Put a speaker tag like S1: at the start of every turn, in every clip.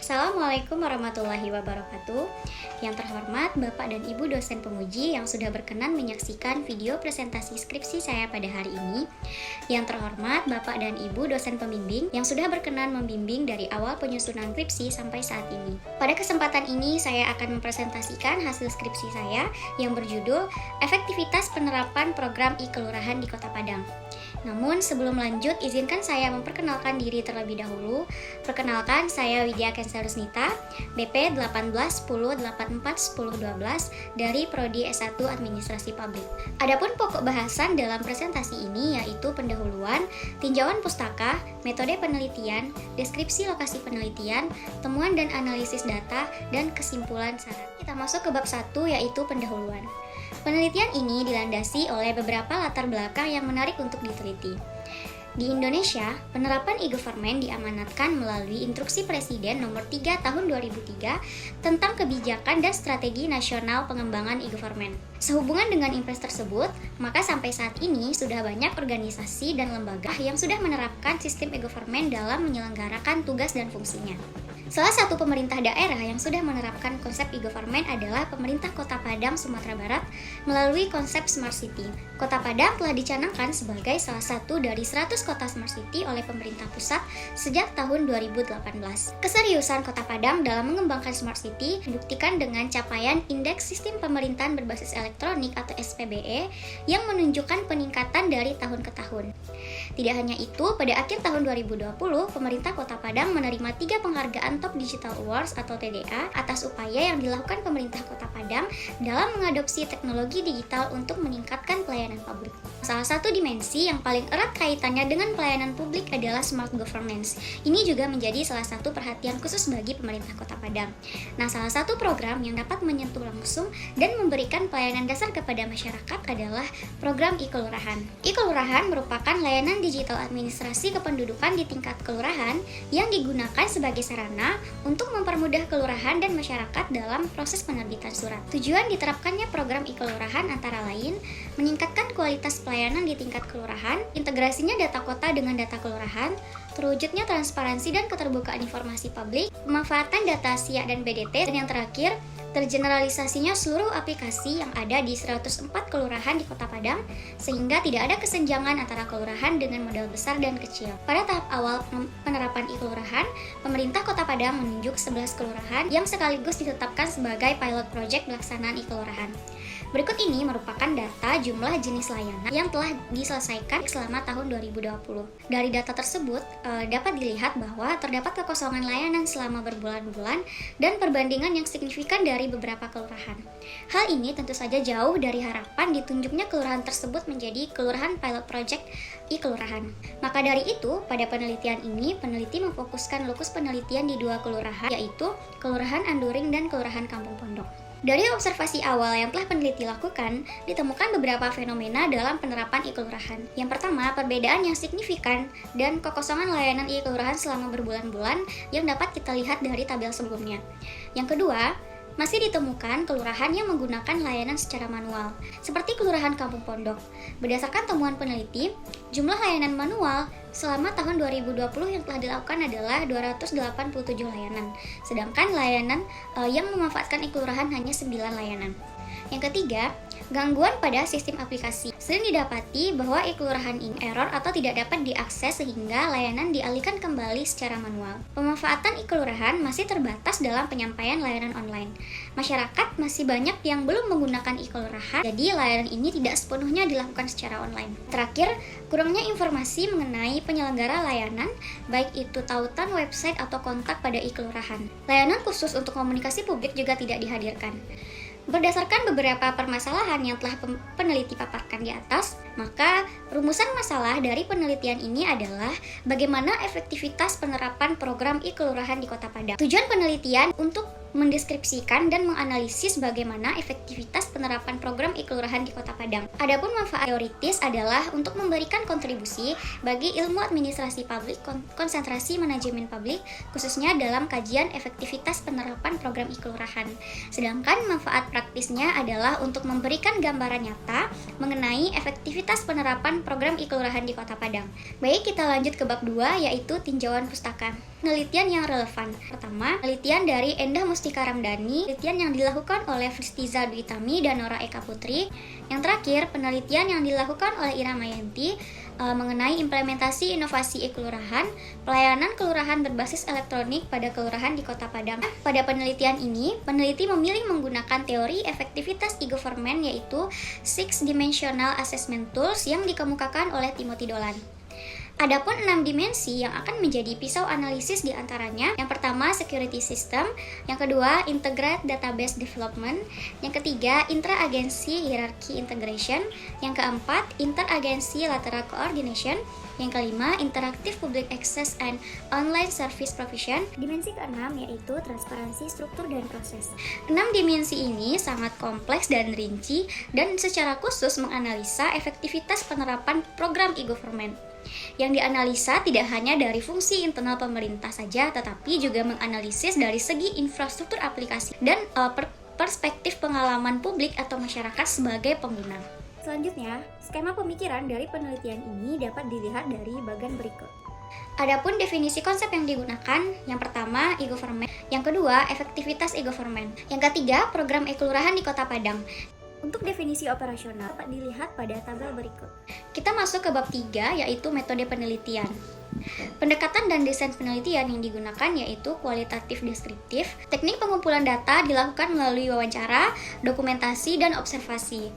S1: Assalamualaikum warahmatullahi wabarakatuh. Yang terhormat Bapak dan Ibu dosen pemuji yang sudah berkenan menyaksikan video presentasi skripsi saya pada hari ini. Yang terhormat Bapak dan Ibu dosen pembimbing yang sudah berkenan membimbing dari awal penyusunan skripsi sampai saat ini. Pada kesempatan ini saya akan mempresentasikan hasil skripsi saya yang berjudul Efektivitas Penerapan Program I-Kelurahan di Kota Padang. Namun sebelum lanjut, izinkan saya memperkenalkan diri terlebih dahulu. Perkenalkan, saya Widya Kensa Rusnita, BP 1810841012 dari Prodi S1 Administrasi Publik. Adapun pokok bahasan dalam presentasi ini yaitu pendahuluan, tinjauan pustaka, metode penelitian, deskripsi lokasi penelitian, temuan dan analisis data, dan kesimpulan syarat. Kita masuk ke bab 1 yaitu pendahuluan. Penelitian ini dilandasi oleh beberapa latar belakang yang menarik untuk diteliti. Di Indonesia, penerapan e-government diamanatkan melalui Instruksi Presiden Nomor 3 Tahun 2003 tentang Kebijakan dan Strategi Nasional Pengembangan e-government. Sehubungan dengan impres tersebut, maka sampai saat ini sudah banyak organisasi dan lembaga yang sudah menerapkan sistem e-government dalam menyelenggarakan tugas dan fungsinya. Salah satu pemerintah daerah yang sudah menerapkan konsep e-government adalah pemerintah Kota Padang, Sumatera Barat melalui konsep Smart City. Kota Padang telah dicanangkan sebagai salah satu dari 100 kota Smart City oleh pemerintah pusat sejak tahun 2018. Keseriusan Kota Padang dalam mengembangkan Smart City dibuktikan dengan capaian Indeks Sistem Pemerintahan Berbasis Elektronik atau SPBE yang menunjukkan peningkatan dari tahun ke tahun. Tidak hanya itu, pada akhir tahun 2020, pemerintah Kota Padang menerima 3 penghargaan Top Digital Awards atau TDA atas upaya yang dilakukan pemerintah Kota Padang dalam mengadopsi teknologi digital untuk meningkatkan pelayanan publik. Salah satu dimensi yang paling erat kaitannya dengan pelayanan publik adalah smart governance. Ini juga menjadi salah satu perhatian khusus bagi pemerintah Kota Padang. Nah, salah satu program yang dapat menyentuh langsung dan memberikan pelayanan dasar kepada masyarakat adalah program I-Kelurahan. I-Kelurahan merupakan layanan digital administrasi kependudukan di tingkat kelurahan yang digunakan sebagai sarana untuk mempermudah kelurahan dan masyarakat dalam proses penerbitan surat. Tujuan diterapkannya program I-Kelurahan antara lain meningkatkan kualitas pelayanan di tingkat kelurahan, integrasinya data kota dengan data kelurahan, terwujudnya transparansi dan keterbukaan informasi publik, pemanfaatan data SIA dan BDT, dan yang terakhir, tergeneralisasinya seluruh aplikasi yang ada di 104 kelurahan di Kota Padang sehingga tidak ada kesenjangan antara kelurahan dengan modal besar dan kecil. Pada tahap awal penerapan I-Kelurahan, pemerintah Kota Padang menunjuk 11 kelurahan yang sekaligus ditetapkan sebagai pilot project pelaksanaan I-Kelurahan. Berikut ini merupakan data jumlah jenis layanan yang telah diselesaikan selama tahun 2020. Dari data tersebut, dapat dilihat bahwa terdapat kekosongan layanan selama berbulan-bulan dan perbandingan yang signifikan dari beberapa kelurahan. Hal ini tentu saja jauh dari harapan ditunjuknya kelurahan tersebut menjadi kelurahan pilot project I-Kelurahan. Maka dari itu, pada penelitian ini, peneliti memfokuskan lokus penelitian di 2 kelurahan, yaitu Kelurahan Anduring dan Kelurahan Kampung Pondok. Dari observasi awal yang telah peneliti lakukan, ditemukan beberapa fenomena dalam penerapan I-Kelurahan. Yang pertama, perbedaan yang signifikan dan kekosongan layanan I-Kelurahan selama berbulan-bulan yang dapat kita lihat dari tabel sebelumnya. Yang kedua, masih ditemukan kelurahan yang menggunakan layanan secara manual, seperti Kelurahan Kampung Pondok. Berdasarkan temuan peneliti, jumlah layanan manual selama tahun 2020 yang telah dilakukan adalah 287 layanan, sedangkan layanan yang memanfaatkan I-Kelurahan hanya 9 layanan. Yang ketiga, gangguan pada sistem aplikasi. Sering didapati bahwa I-Kelurahan ini error atau tidak dapat diakses sehingga layanan dialihkan kembali secara manual. Pemanfaatan I-Kelurahan masih terbatas dalam penyampaian layanan online. Masyarakat masih banyak yang belum menggunakan I-Kelurahan, jadi layanan ini tidak sepenuhnya dilakukan secara online. Terakhir, kurangnya informasi mengenai penyelenggara layanan, baik itu tautan, website, atau kontak pada I-Kelurahan. Layanan khusus untuk komunikasi publik juga tidak dihadirkan. Berdasarkan beberapa permasalahan yang telah peneliti paparkan di atas, maka rumusan masalah dari penelitian ini adalah bagaimana efektivitas penerapan program I-Kelurahan di Kota Padang. Tujuan penelitian untuk mendeskripsikan dan menganalisis bagaimana efektivitas penerapan program I-Kelurahan di Kota Padang. Adapun manfaat teoritis adalah untuk memberikan kontribusi bagi ilmu administrasi publik, konsentrasi manajemen publik, khususnya dalam kajian efektivitas penerapan program I-Kelurahan. Sedangkan manfaat praktisnya adalah untuk memberikan gambaran nyata mengenai efektivitas efektivitas penerapan program e-kelurahan di Kota Padang. Baik, kita lanjut ke bab 2, yaitu tinjauan pustaka. Penelitian yang relevan. Pertama, penelitian dari Endah Mustika Ramdhani, penelitian yang dilakukan oleh Fristiza Duitami dan Nora Eka Putri. Yang terakhir, penelitian yang dilakukan oleh Ira Mayanti mengenai implementasi inovasi e-kelurahan, pelayanan kelurahan berbasis elektronik pada kelurahan di Kota Padang. Pada penelitian ini, peneliti memilih menggunakan teori efektivitas e-government, yaitu Six Dimensional Assessment Tools yang dikemukakan oleh Timothy Dolan. Adapun 6 dimensi yang akan menjadi pisau analisis diantaranya. Yang pertama, security system. Yang kedua, integrated database development. Yang ketiga, intra-agency hierarchy integration. Yang keempat, inter-agency lateral coordination. Yang kelima, interactive public access and online service provision. Dimensi keenam yaitu transparansi struktur dan proses. 6 dimensi ini sangat kompleks dan rinci dan secara khusus menganalisa efektivitas penerapan program e-government. Yang dianalisa tidak hanya dari fungsi internal pemerintah saja, tetapi juga menganalisis dari segi infrastruktur aplikasi dan perspektif pengalaman publik atau masyarakat sebagai pengguna. Selanjutnya, skema pemikiran dari penelitian ini dapat dilihat dari bagian berikut. Adapun definisi konsep yang digunakan, yang pertama e-government, yang kedua efektivitas e-government, yang ketiga program e-kelurahan di Kota Padang. Untuk definisi operasional dapat dilihat pada tabel berikut. Kita masuk ke bab 3, yaitu metode penelitian. Pendekatan dan desain penelitian yang digunakan yaitu kualitatif deskriptif. Teknik pengumpulan data dilakukan melalui wawancara, dokumentasi, dan observasi.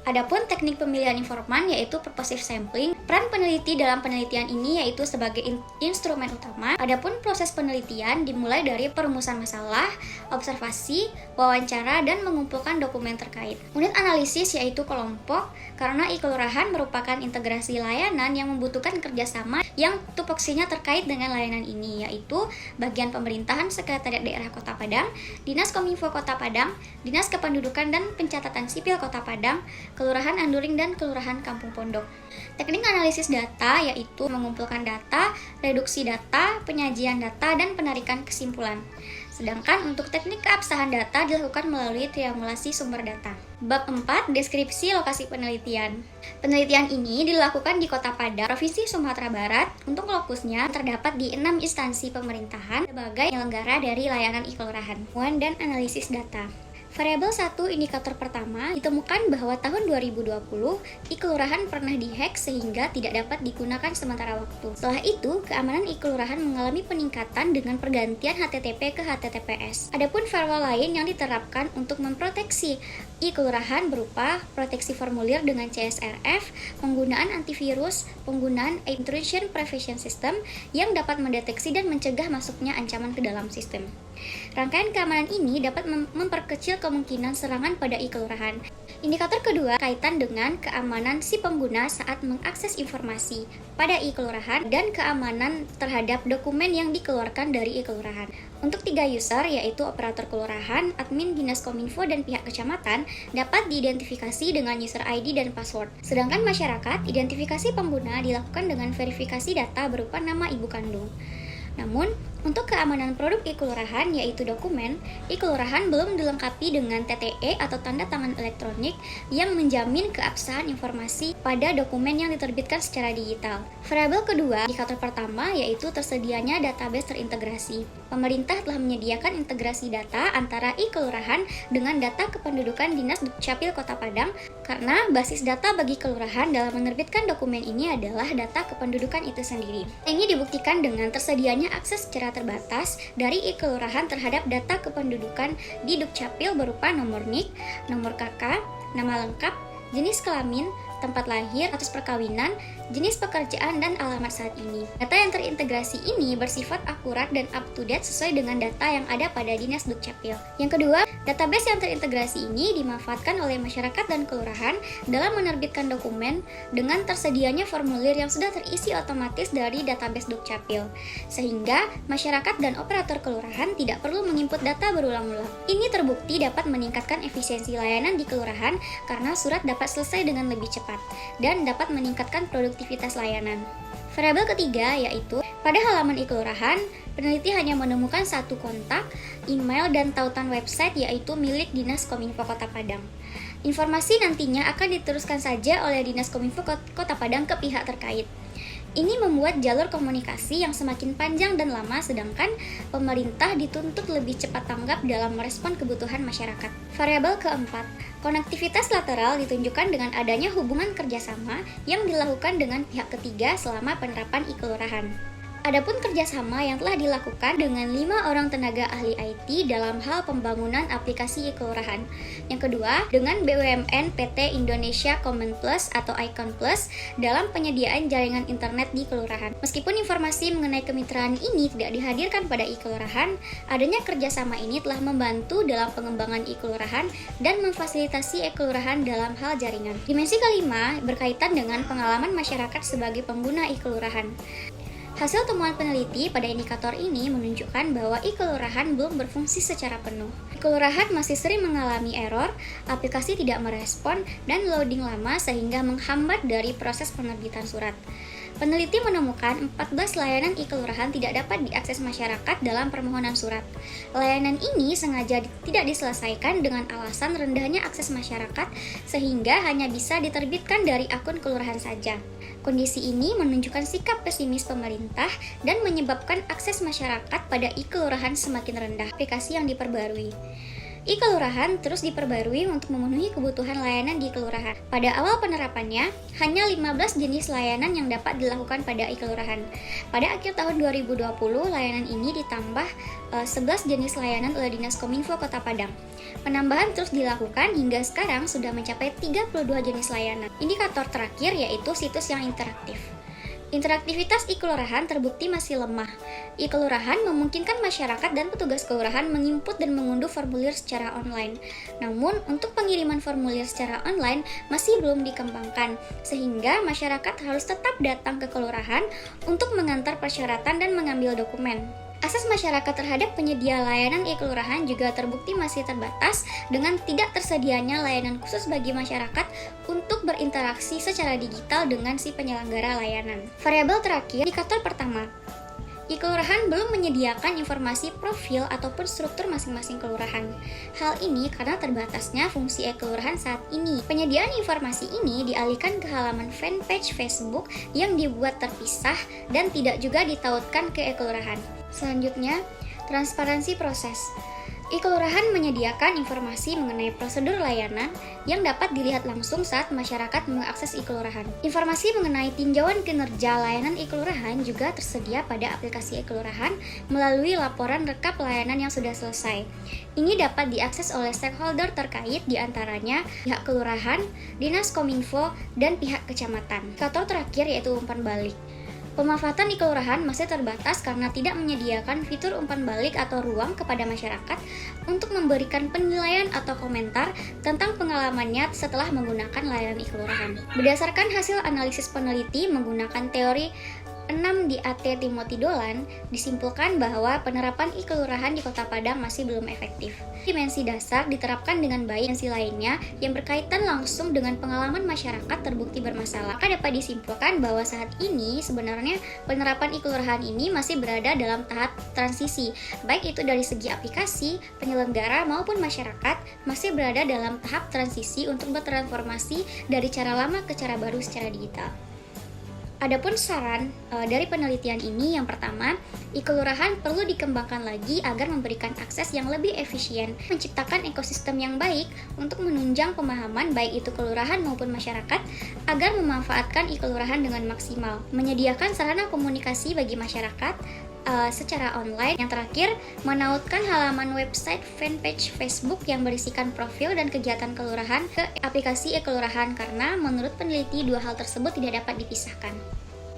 S1: Adapun teknik pemilihan informan yaitu purposive sampling. Peran peneliti dalam penelitian ini yaitu sebagai instrumen utama. Adapun proses penelitian dimulai dari perumusan masalah, observasi, wawancara, dan mengumpulkan dokumen terkait. Unit analisis yaitu kelompok, karena e-kelurahan merupakan integrasi layanan yang membutuhkan kerjasama yang tupoksinya terkait dengan layanan ini, yaitu bagian pemerintahan Sekretariat Daerah Kota Padang, Dinas Kominfo Kota Padang, Dinas Kependudukan dan Pencatatan Sipil Kota Padang, Kelurahan Anduring, dan Kelurahan Kampung Pondok. Teknik analisis data yaitu mengumpulkan data, reduksi data, penyajian data, dan penarikan kesimpulan. Sedangkan untuk teknik keabsahan data dilakukan melalui triangulasi sumber data. Bab 4, deskripsi lokasi penelitian. Penelitian ini dilakukan di Kota Padang, Provinsi Sumatera Barat. Untuk lokusnya terdapat di 6 instansi pemerintahan sebagai penyelenggara dari layanan e-kelurahan dan analisis data. Variabel 1 indikator pertama ditemukan bahwa tahun 2020 e-kelurahan pernah dihack sehingga tidak dapat digunakan sementara waktu. Setelah itu, keamanan e-kelurahan mengalami peningkatan dengan pergantian HTTP ke HTTPS. Adapun firewall lain yang diterapkan untuk memproteksi e-kelurahan berupa proteksi formulir dengan CSRF, penggunaan antivirus, penggunaan intrusion prevention system yang dapat mendeteksi dan mencegah masuknya ancaman ke dalam sistem. Rangkaian keamanan ini dapat memperkecil kemungkinan serangan pada e-kelurahan. Indikator kedua kaitan dengan keamanan si pengguna saat mengakses informasi pada e-kelurahan dan keamanan terhadap dokumen yang dikeluarkan dari e-kelurahan. Untuk 3 user yaitu operator kelurahan, admin Dinas Kominfo, dan pihak kecamatan dapat diidentifikasi dengan user ID dan password. Sedangkan masyarakat, identifikasi pengguna dilakukan dengan verifikasi data berupa nama ibu kandung. Namun, untuk keamanan produk e-kelurahan yaitu dokumen, e-kelurahan belum dilengkapi dengan TTE atau tanda tangan elektronik yang menjamin keabsahan informasi pada dokumen yang diterbitkan secara digital. Variabel kedua, indikator pertama yaitu tersedianya database terintegrasi. Pemerintah telah menyediakan integrasi data antara e-kelurahan dengan data kependudukan Dinas Dukcapil Kota Padang karena basis data bagi kelurahan dalam menerbitkan dokumen ini adalah data kependudukan itu sendiri. Ini dibuktikan dengan tersedianya akses secara terbatas dari e-kelurahan terhadap data kependudukan di Dukcapil berupa nomor NIK, nomor KK, nama lengkap, jenis kelamin, tempat lahir, status perkawinan, jenis pekerjaan, dan alamat saat ini. Data yang terintegrasi ini bersifat akurat dan up-to-date sesuai dengan data yang ada pada Dinas Dukcapil. Yang kedua, database yang terintegrasi ini dimanfaatkan oleh masyarakat dan kelurahan dalam menerbitkan dokumen dengan tersedianya formulir yang sudah terisi otomatis dari database Dukcapil, sehingga masyarakat dan operator kelurahan tidak perlu menginput data berulang-ulang. Ini terbukti dapat meningkatkan efisiensi layanan di kelurahan karena surat dapat selesai dengan lebih cepat dan dapat meningkatkan produktivitas layanan. Variabel ketiga yaitu pada halaman e-kelurahan, peneliti hanya menemukan satu kontak, email, dan tautan website yaitu milik Dinas Kominfo Kota Padang. Informasi nantinya akan diteruskan saja oleh Dinas Kominfo Kota Padang ke pihak terkait. Ini membuat jalur komunikasi yang semakin panjang dan lama, sedangkan pemerintah dituntut lebih cepat tanggap dalam merespon kebutuhan masyarakat. Variabel keempat, konektivitas lateral ditunjukkan dengan adanya hubungan kerjasama yang dilakukan dengan pihak ketiga selama penerapan e-kelurahan. Adapun kerjasama yang telah dilakukan dengan 5 orang tenaga ahli IT dalam hal pembangunan aplikasi e-kelurahan. Yang kedua, dengan BUMN PT Indonesia Common Plus atau Icon Plus dalam penyediaan jaringan internet di kelurahan. Meskipun informasi mengenai kemitraan ini tidak dihadirkan pada e-kelurahan, adanya kerjasama ini telah membantu dalam pengembangan e-kelurahan dan memfasilitasi e-kelurahan dalam hal jaringan. Dimensi kelima berkaitan dengan pengalaman masyarakat sebagai pengguna e-kelurahan. Hasil temuan peneliti pada indikator ini menunjukkan bahwa e-kelurahan belum berfungsi secara penuh. E-kelurahan masih sering mengalami error, aplikasi tidak merespon, dan loading lama sehingga menghambat dari proses penerbitan surat. Peneliti menemukan 14 layanan e-kelurahan tidak dapat diakses masyarakat dalam permohonan surat. Layanan ini sengaja tidak diselesaikan dengan alasan rendahnya akses masyarakat sehingga hanya bisa diterbitkan dari akun kelurahan saja. Kondisi ini menunjukkan sikap pesimis pemerintah dan menyebabkan akses masyarakat pada e-kelurahan semakin rendah. Aplikasi yang diperbarui. E-kelurahan terus diperbarui untuk memenuhi kebutuhan layanan di kelurahan. Pada awal penerapannya, hanya 15 jenis layanan yang dapat dilakukan pada e-kelurahan. Pada akhir tahun 2020, layanan ini ditambah 11 jenis layanan oleh Dinas Kominfo Kota Padang. Penambahan terus dilakukan hingga sekarang sudah mencapai 32 jenis layanan. Indikator terakhir yaitu situs yang interaktif. Interaktivitas e-kelurahan terbukti masih lemah. E-kelurahan memungkinkan masyarakat dan petugas kelurahan menginput dan mengunduh formulir secara online. Namun, untuk pengiriman formulir secara online masih belum dikembangkan, sehingga masyarakat harus tetap datang ke kelurahan untuk mengantar persyaratan dan mengambil dokumen. Akses masyarakat terhadap penyedia layanan e-kelurahan juga terbukti masih terbatas dengan tidak tersedianya layanan khusus bagi masyarakat untuk berinteraksi secara digital dengan si penyelenggara layanan. Variabel terakhir, indikator pertama. E-kelurahan belum menyediakan informasi profil ataupun struktur masing-masing kelurahan. Hal ini karena terbatasnya fungsi e-kelurahan saat ini. Penyediaan informasi ini dialihkan ke halaman fanpage Facebook yang dibuat terpisah dan tidak juga ditautkan ke e-kelurahan. Selanjutnya, transparansi proses. E-kelurahan menyediakan informasi mengenai prosedur layanan yang dapat dilihat langsung saat masyarakat mengakses e-kelurahan. Informasi mengenai tinjauan kinerja layanan e-kelurahan juga tersedia pada aplikasi e-kelurahan melalui laporan rekap layanan yang sudah selesai. Ini dapat diakses oleh stakeholder terkait, diantaranya pihak kelurahan, Dinas Kominfo, dan pihak kecamatan. Indikator terakhir yaitu umpan balik. Pemanfaatan e-kelurahan masih terbatas karena tidak menyediakan fitur umpan balik atau ruang kepada masyarakat untuk memberikan penilaian atau komentar tentang pengalamannya setelah menggunakan layanan e-kelurahan. Berdasarkan hasil analisis peneliti menggunakan teori 6 di AT Timothy Dolan, disimpulkan bahwa penerapan e-kelurahan di Kota Padang masih belum efektif. Dimensi dasar diterapkan dengan baik, dimensi lainnya yang berkaitan langsung dengan pengalaman masyarakat terbukti bermasalah. Maka dapat disimpulkan bahwa saat ini sebenarnya penerapan e-kelurahan ini masih berada dalam tahap transisi, baik itu dari segi aplikasi, penyelenggara maupun masyarakat masih berada dalam tahap transisi untuk bertransformasi dari cara lama ke cara baru secara digital. Adapun saran dari penelitian ini, yang pertama, e-kelurahan perlu dikembangkan lagi agar memberikan akses yang lebih efisien, menciptakan ekosistem yang baik untuk menunjang pemahaman baik itu kelurahan maupun masyarakat agar memanfaatkan e-kelurahan dengan maksimal, menyediakan sarana komunikasi bagi masyarakat secara online. Yang terakhir, menautkan halaman website fanpage Facebook yang berisikan profil dan kegiatan kelurahan ke aplikasi e-kelurahan karena menurut peneliti dua hal tersebut tidak dapat dipisahkan.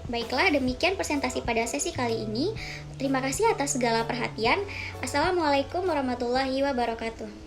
S1: Baiklah, demikian presentasi pada sesi kali ini. Terima kasih atas segala perhatian. Assalamualaikum warahmatullahi wabarakatuh.